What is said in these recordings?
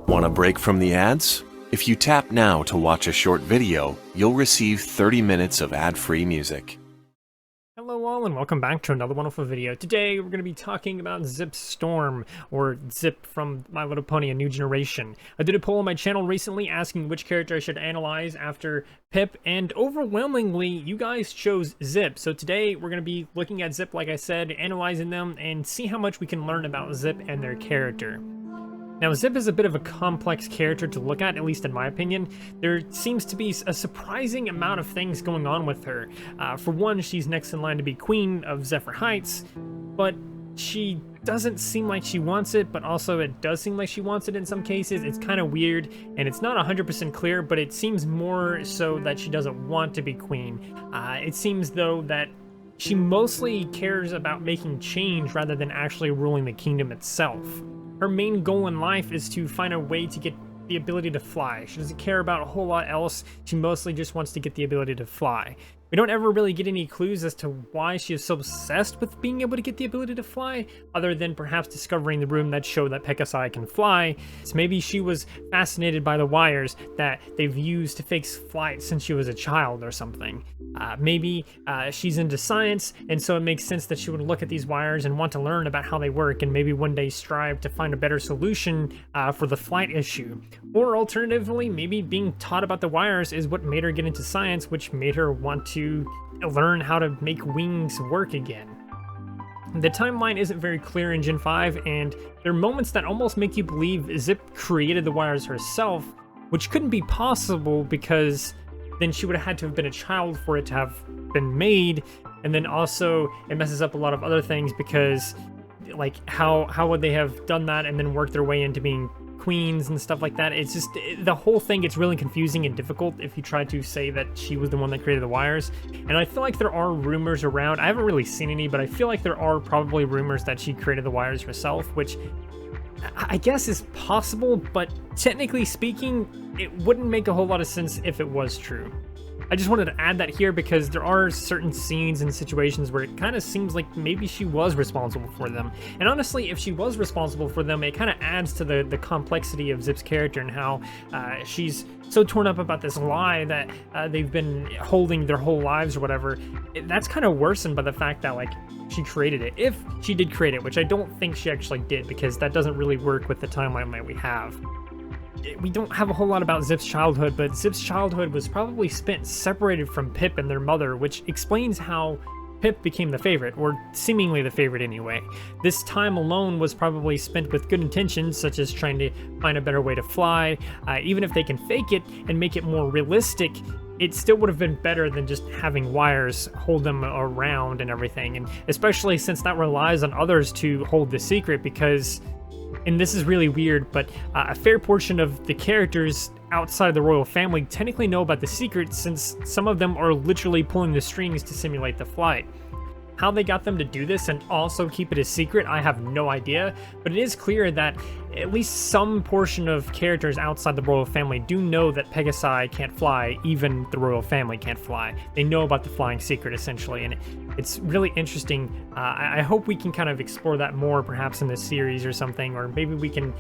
Want a break from the ads? If you tap now to watch a short video, you'll receive 30 minutes of ad-free music. Hello all and welcome back to another wonderful video. Today we're going to be talking about Zipp Storm, or Zipp from My Little Pony: A New Generation. I did a poll on my channel recently asking which character I should analyze after Pip, and overwhelmingly you guys chose Zipp. So today we're going to be looking at Zipp, like I said, analyzing them, and see how much we can learn about Zipp and their character. Now, Zipp is a bit of a complex character to look at least in my opinion. There seems to be a surprising amount of things going on with her. For one, she's next in line to be queen of Zephyr Heights, but she doesn't seem like she wants it, but also it does seem like she wants it in some cases. It's kind of weird, and it's not 100% clear, but it seems more so that she doesn't want to be queen. It seems, though, that she mostly cares about making change rather than actually ruling the kingdom itself. Her main goal in life is to find a way to get the ability to fly. She doesn't care about a whole lot else. She mostly just wants to get the ability to fly. We don't ever really get any clues as to why she is so obsessed with being able to get the ability to fly, other than perhaps discovering the room that showed that pegasi can fly. So maybe she was fascinated by the wires that they've used to fake flight since she was a child or something. Maybe she's into science, and so it makes sense that she would look at these wires and want to learn about how they work, and maybe one day strive to find a better solution for the flight issue. Or alternatively, maybe being taught about the wires is what made her get into science, which made her want to learn how to make wings work again. The timeline isn't very clear in Gen 5, and there are moments that almost make you believe Zipp created the wires herself, which couldn't be possible because then she would have had to have been a child for it to have been made, and then also it messes up a lot of other things because, like, how would they have done that and then worked their way into being queens and stuff like that? It's just, the whole thing gets really confusing and difficult if you try to say that she was the one that created the wires. And I feel like there are rumors around, I haven't really seen any, but I feel like there are probably rumors that she created the wires herself, which I guess is possible, but technically speaking, it wouldn't make a whole lot of sense if it was true. I just wanted to add that here because there are certain scenes and situations where it kind of seems like maybe she was responsible for them. And honestly, if she was responsible for them, it kind of adds to the complexity of Zipp's character and how she's so torn up about this lie that they've been holding their whole lives or whatever. That's kind of worsened by the fact that, like, she created it. If she did create it, which I don't think she actually did, because that doesn't really work with the timeline that we have. We don't have a whole lot about Zipp's childhood, but Zipp's childhood was probably spent separated from Pip and their mother, which explains how Pip became the favorite, or seemingly the favorite anyway. This time alone was probably spent with good intentions, such as trying to find a better way to fly. Even if they can fake it and make it more realistic, it still would have been better than just having wires hold them around and everything, and especially since that relies on others to hold the secret, because, and this is really weird, but a fair portion of the characters outside of the royal family technically know about the secret, since some of them are literally pulling the strings to simulate the flight. How they got them to do this and also keep it a secret, I have no idea, but it is clear that at least some portion of characters outside the royal family do know that pegasi can't fly, even the royal family can't fly. They know about the flying secret, essentially, and it's really interesting. I hope we can kind of explore that more, perhaps in this series or something, or maybe we can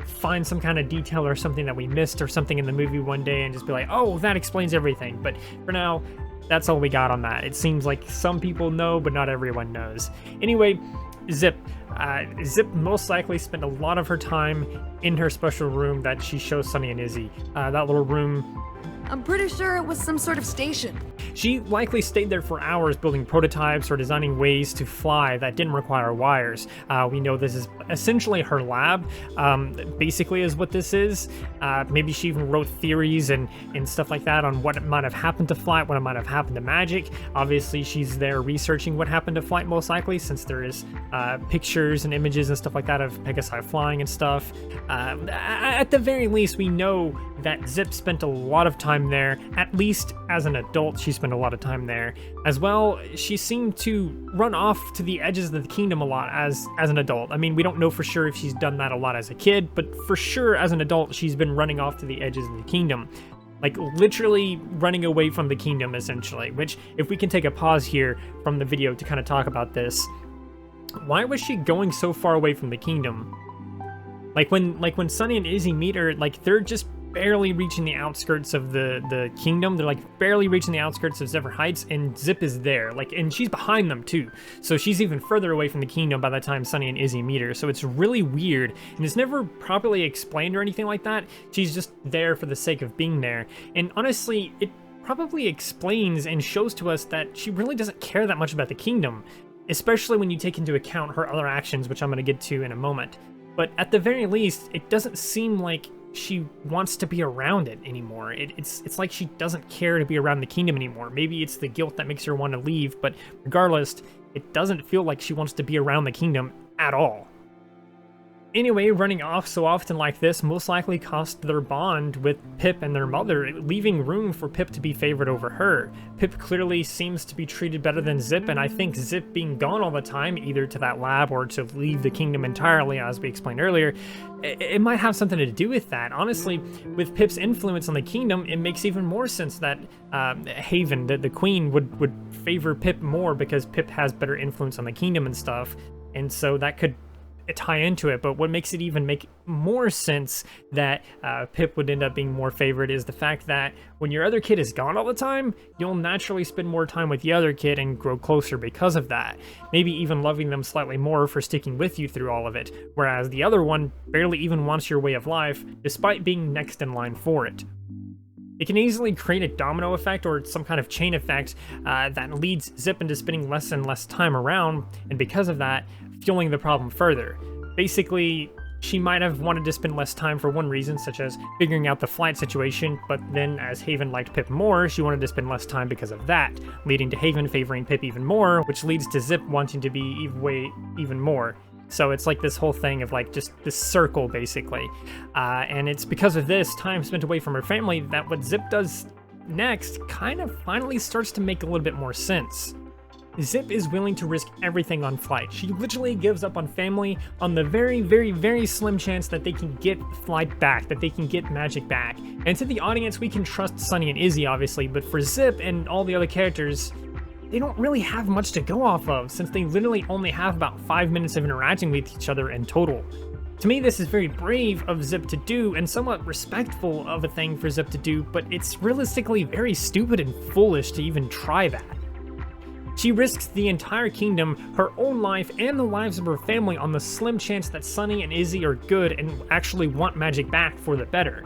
find some kind of detail or something that we missed or something in the movie one day and just be like, oh, that explains everything. But for now, that's all we got on that. It seems like some people know, but not everyone knows. Anyway, Zipp. Zipp most likely spent a lot of her time in her special room that she shows Sunny and Izzy. That little room, I'm pretty sure it was some sort of station. she likely stayed there for hours building prototypes or designing ways to fly that didn't require wires. We know this is essentially her lab, basically is what this is. Maybe she even wrote theories and stuff like that on what might have happened to flight, what might have happened to magic. Obviously, she's there researching what happened to flight most likely, since there is pictures and images and stuff like that of pegasi flying and stuff. At the very least, we know that Zipp spent a lot of time there. At least as an adult, she spent a lot of time there. As well, she seemed to run off to the edges of the kingdom a lot as an adult. I mean, we don't know for sure if she's done that a lot as a kid, but for sure as an adult, she's been running off to the edges of the kingdom. Like, literally running away from the kingdom, essentially. Which, if we can take a pause here from the video to kind of talk about this, why was she going so far away from the kingdom? Like when Sunny and Izzy meet her, like they're just barely reaching the outskirts of the kingdom. They're like barely reaching the outskirts of Zephyr Heights, and Zipp is there. Like, and she's behind them too. So she's even further away from the kingdom by the time Sunny and Izzy meet her. So it's really weird, and it's never properly explained or anything like that. She's just there for the sake of being there. And honestly, it probably explains and shows to us that she really doesn't care that much about the kingdom, especially when you take into account her other actions, which I'm going to get to in a moment. But at the very least, it doesn't seem like she wants to be around it anymore. It's like she doesn't care to be around the kingdom anymore. Maybe it's the guilt that makes her want to leave, but regardless, it doesn't feel like she wants to be around the kingdom at all. Anyway, running off so often like this most likely cost their bond with Pip and their mother, leaving room for Pip to be favored over her. Pip clearly seems to be treated better than Zipp, and I think Zipp being gone all the time, either to that lab or to leave the kingdom entirely, as we explained earlier, it might have something to do with that. Honestly, with Pip's influence on the kingdom, it makes even more sense that Haven, the queen, would favor Pip more because Pip has better influence on the kingdom and stuff, and so that could tie into it. But what makes it even make more sense that Pip would end up being more favored is the fact that when your other kid is gone all the time, you'll naturally spend more time with the other kid and grow closer because of that, maybe even loving them slightly more for sticking with you through all of it, whereas the other one barely even wants your way of life despite being next in line for it. It can easily create a domino effect or some kind of chain effect that leads Zipp into spending less and less time around, and because of that, fueling the problem further. Basically, she might have wanted to spend less time for one reason, such as figuring out the flight situation, but then as Haven liked Pip more, she wanted to spend less time because of that, leading to Haven favoring Pip even more, which leads to Zipp wanting to be even more. So it's like this whole thing of like just this circle, basically. And it's because of this time spent away from her family that what Zipp does next kind of finally starts to make a little bit more sense. Zipp is willing to risk everything on flight. She literally gives up on family on the very, very, very slim chance that they can get flight back, that they can get magic back. And to the audience, we can trust Sunny and Izzy, obviously, but for Zipp and all the other characters, they don't really have much to go off of, since they literally only have about 5 minutes of interacting with each other in total. To me, this is very brave of Zipp to do, and somewhat respectful of a thing for Zipp to do, but it's realistically very stupid and foolish to even try that. She risks the entire kingdom, her own life, and the lives of her family on the slim chance that Sunny and Izzy are good and actually want magic back for the better.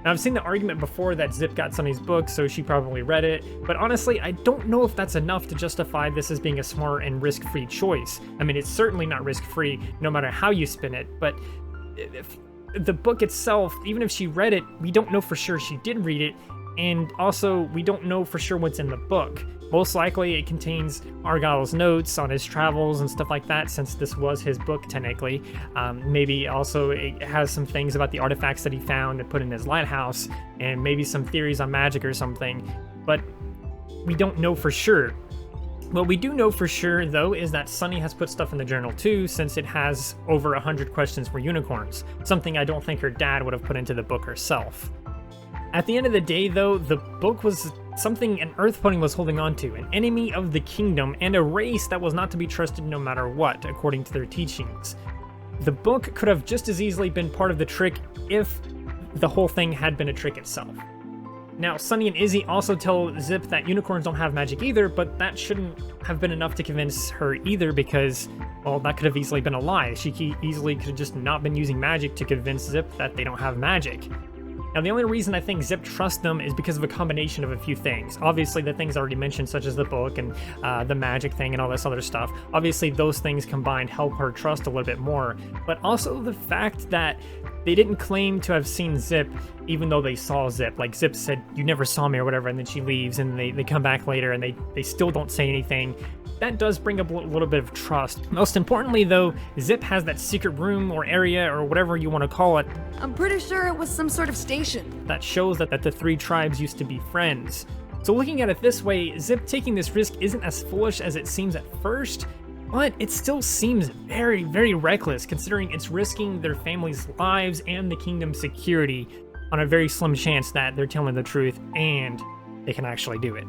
Now, I've seen the argument before that Zipp got Sunny's book, so she probably read it, but honestly, I don't know if that's enough to justify this as being a smart and risk-free choice. I mean, it's certainly not risk-free, no matter how you spin it, but if the book itself, even if she read it, we don't know for sure she did read it, and also, we don't know for sure what's in the book. Most likely, it contains Argyle's notes on his travels and stuff like that, since this was his book, technically. Maybe also it has some things about the artifacts that he found and put in his lighthouse, and maybe some theories on magic or something, but we don't know for sure. What we do know for sure, though, is that Sunny has put stuff in the journal too, since it has over 100 questions for unicorns, something I don't think her dad would have put into the book herself. At the end of the day, though, the book was something an Earth Pony was holding on to, an enemy of the kingdom, and a race that was not to be trusted no matter what, according to their teachings. The book could have just as easily been part of the trick if the whole thing had been a trick itself. Now, Sunny and Izzy also tell Zipp that unicorns don't have magic either, but that shouldn't have been enough to convince her either because, well, that could have easily been a lie. She easily could have just not been using magic to convince Zipp that they don't have magic. Now, the only reason I think Zipp trusts them is because of a combination of a few things. Obviously, the things already mentioned, such as the book and the magic thing and all this other stuff. Obviously, those things combined help her trust a little bit more. But also the fact that they didn't claim to have seen Zipp, even though they saw Zipp. Like, Zipp said, "You never saw me," or whatever, and then she leaves, and they come back later, and they still don't say anything. That does bring up a little bit of trust. Most importantly, though, Zipp has that secret room or area or whatever you want to call it. I'm pretty sure it was some sort of station. That shows that the three tribes used to be friends. So looking at it this way, Zipp taking this risk isn't as foolish as it seems at first, but it still seems very, very reckless considering it's risking their family's lives and the kingdom's security on a very slim chance that they're telling the truth and they can actually do it.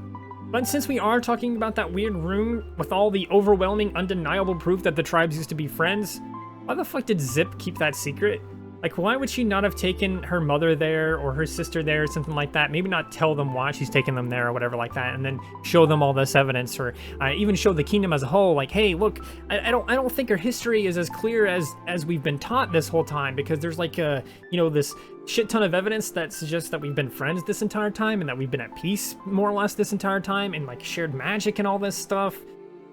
But since we are talking about that weird room with all the overwhelming, undeniable proof that the tribes used to be friends, why the fuck did Zipp keep that secret? Like, why would she not have taken her mother there or her sister there or something like that? Maybe not tell them why she's taking them there or whatever like that, and then show them all this evidence, or even show the kingdom as a whole, like, hey, look, I don't think her history is as clear as we've been taught this whole time, because there's like this shit ton of evidence that suggests that we've been friends this entire time and that we've been at peace more or less this entire time and like shared magic and all this stuff.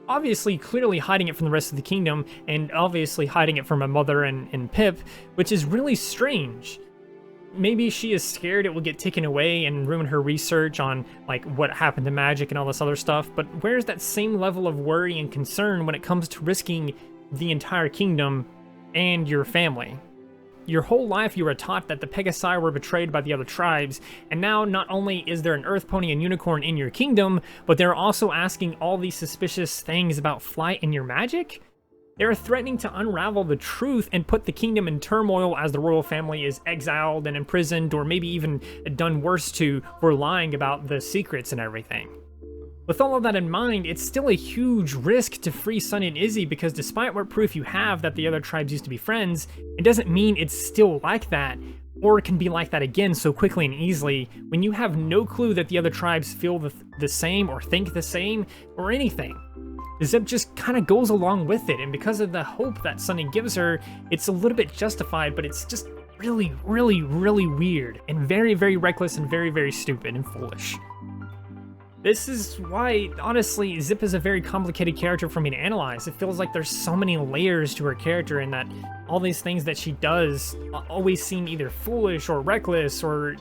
Obviously, clearly hiding it from the rest of the kingdom, and obviously hiding it from her mother and Pip, which is really strange. Maybe she is scared it will get taken away and ruin her research on like what happened to magic and all this other stuff, but where's that same level of worry and concern when it comes to risking the entire kingdom and your family? Your whole life you were taught that the Pegasi were betrayed by the other tribes, and now not only is there an earth pony and unicorn in your kingdom, but they're also asking all these suspicious things about flight and your magic? They're threatening to unravel the truth and put the kingdom in turmoil as the royal family is exiled and imprisoned, or maybe even done worse to for lying about the secrets and everything. With all of that in mind, it's still a huge risk to free Sunny and Izzy, because despite what proof you have that the other tribes used to be friends, it doesn't mean it's still like that, or can be like that again so quickly and easily when you have no clue that the other tribes feel the same or think the same or anything. Zipp just kind of goes along with it, and because of the hope that Sunny gives her, it's a little bit justified, but it's just really, really, really weird and very, very reckless and very, very stupid and foolish. This is why, honestly, Zipp is a very complicated character for me to analyze. It feels like there's so many layers to her character, and that all these things that she does always seem either foolish or reckless or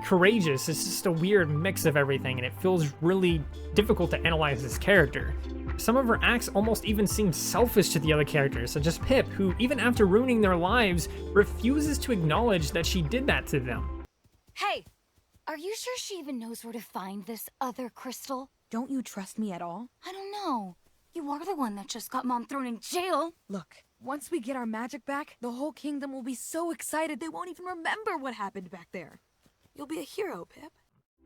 courageous. It's just a weird mix of everything, and it feels really difficult to analyze this character. Some of her acts almost even seem selfish to the other characters, such as Pip, who, even after ruining their lives, refuses to acknowledge that she did that to them. Hey! Are you sure she even knows where to find this other crystal? Don't you trust me at all? I don't know. You are the one that just got Mom thrown in jail. Look, once we get our magic back, the whole kingdom will be so excited they won't even remember what happened back there. You'll be a hero, Pip.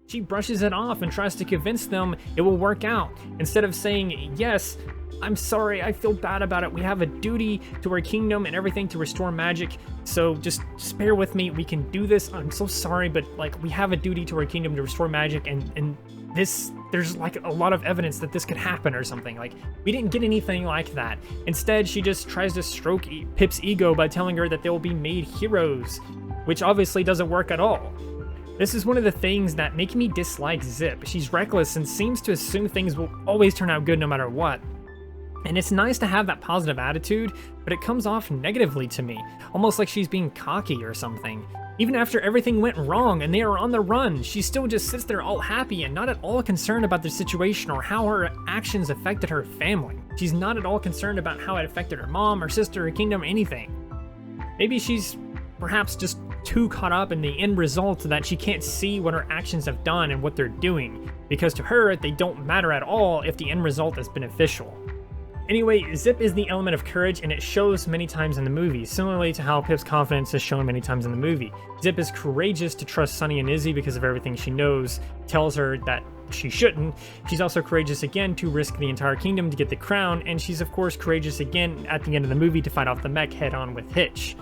She brushes it off and tries to convince them it will work out. Instead of saying, yes, I'm sorry, I feel bad about it. We have a duty to our kingdom and everything to restore magic, so just bear with me. We can do this. I'm so sorry, but like, we have a duty to our kingdom to restore magic, and this, there's like a lot of evidence that this could happen or something. Like, we didn't get anything like that. Instead, she just tries to stroke Pip's ego by telling her that they'll be made heroes, which obviously doesn't work at all. This is one of the things that make me dislike Zipp. She's reckless and seems to assume things will always turn out good no matter what. And it's nice to have that positive attitude, but it comes off negatively to me, almost like she's being cocky or something. Even after everything went wrong and they are on the run, she still just sits there all happy and not at all concerned about the situation or how her actions affected her family. She's not at all concerned about how it affected her mom, her sister, her kingdom, anything. Maybe she's perhaps just too caught up in the end result that she can't see what her actions have done and what they're doing, because to her, they don't matter at all if the end result is beneficial. Anyway, Zipp is the element of courage, and it shows many times in the movie, similarly to how Pip's confidence is shown many times in the movie. Zipp is courageous to trust Sunny and Izzy because of everything she knows, tells her that she shouldn't. She's also courageous again to risk the entire kingdom to get the crown, and she's of course courageous again at the end of the movie to fight off the mech head-on with Hitch.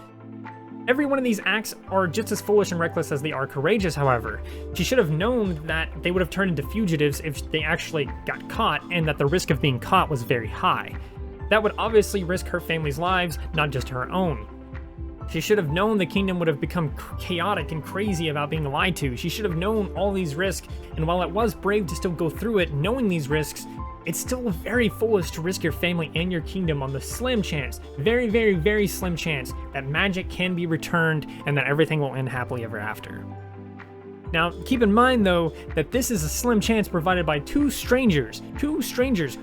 Every one of these acts are just as foolish and reckless as they are courageous, however. She should have known that they would have turned into fugitives if they actually got caught, and that the risk of being caught was very high. That would obviously risk her family's lives, not just her own. She should have known the kingdom would have become chaotic and crazy about being lied to. She should have known all these risks, and while it was brave to still go through it knowing these risks, it's still very foolish to risk your family and your kingdom on the slim chance, very, very, very slim chance, that magic can be returned and that everything will end happily ever after. Now, keep in mind though, that this is a slim chance provided by two strangers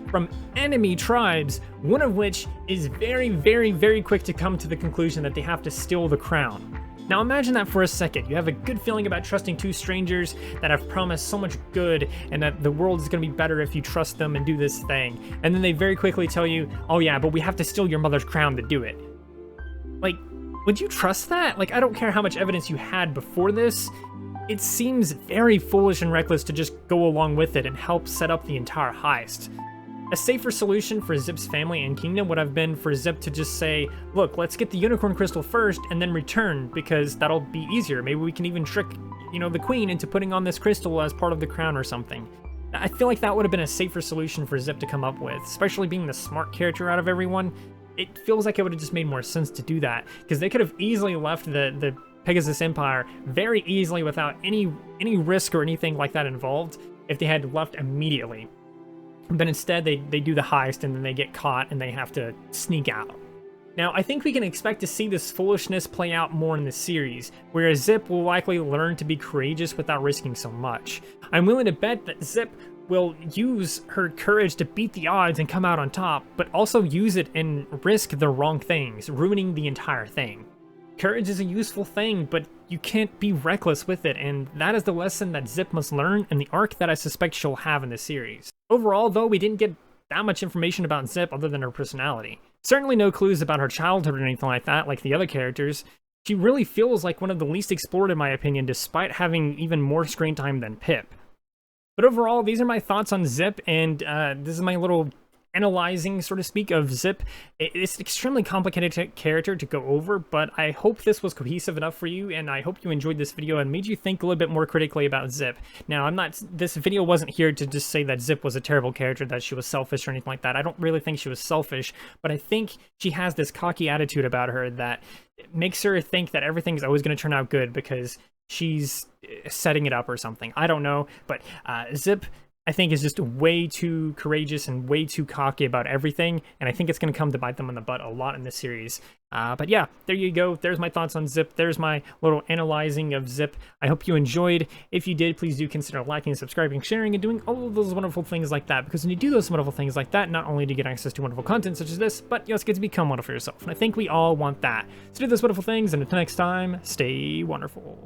from enemy tribes, one of which is very, very, very quick to come to the conclusion that they have to steal the crown. Now imagine that for a second. You have a good feeling about trusting two strangers that have promised so much good and that the world is going to be better if you trust them and do this thing. And then they very quickly tell you, oh yeah, but we have to steal your mother's crown to do it. Like, would you trust that? Like, I don't care how much evidence you had before this. It seems very foolish and reckless to just go along with it and help set up the entire heist. A safer solution for Zipp's family and kingdom would have been for Zipp to just say, look, let's get the unicorn crystal first and then return, because that'll be easier. Maybe we can even trick, the queen into putting on this crystal as part of the crown or something. I feel like that would have been a safer solution for Zipp to come up with, especially being the smart character out of everyone. It feels like it would have just made more sense to do that, because they could have easily left the Pegasus Empire very easily without any risk or anything like that involved if they had left immediately. But instead, they do the heist, and then they get caught, and they have to sneak out. Now, I think we can expect to see this foolishness play out more in the series, whereas Zipp will likely learn to be courageous without risking so much. I'm willing to bet that Zipp will use her courage to beat the odds and come out on top, but also use it and risk the wrong things, ruining the entire thing. Courage is a useful thing, but you can't be reckless with it, and that is the lesson that Zipp must learn in the arc that I suspect she'll have in the series. Overall, though, we didn't get that much information about Zipp other than her personality. Certainly no clues about her childhood or anything like that, like the other characters. She really feels like one of the least explored in my opinion, despite having even more screen time than Pip. But overall, these are my thoughts on Zipp, and this is my little analyzing, so to speak, of Zipp. It's an extremely complicated character to go over, but I hope this was cohesive enough for you, and I hope you enjoyed this video and made you think a little bit more critically about Zipp. Now, this video wasn't here to just say that Zipp was a terrible character, that she was selfish or anything like that. I don't really think she was selfish, but I think she has this cocky attitude about her that makes her think that everything's always going to turn out good because she's setting it up or something. I don't know, but Zipp, I think, is just way too courageous and way too cocky about everything, and I think it's going to come to bite them in the butt a lot in this series. But yeah, there you go. There's my thoughts on Zipp. There's my little analyzing of Zipp. I hope you enjoyed. If you did, please do consider liking, subscribing, sharing, and doing all of those wonderful things like that, because when you do those wonderful things like that, not only do you get access to wonderful content such as this, but you also get to become wonderful yourself, and I think we all want that. So do those wonderful things, and until next time, stay wonderful.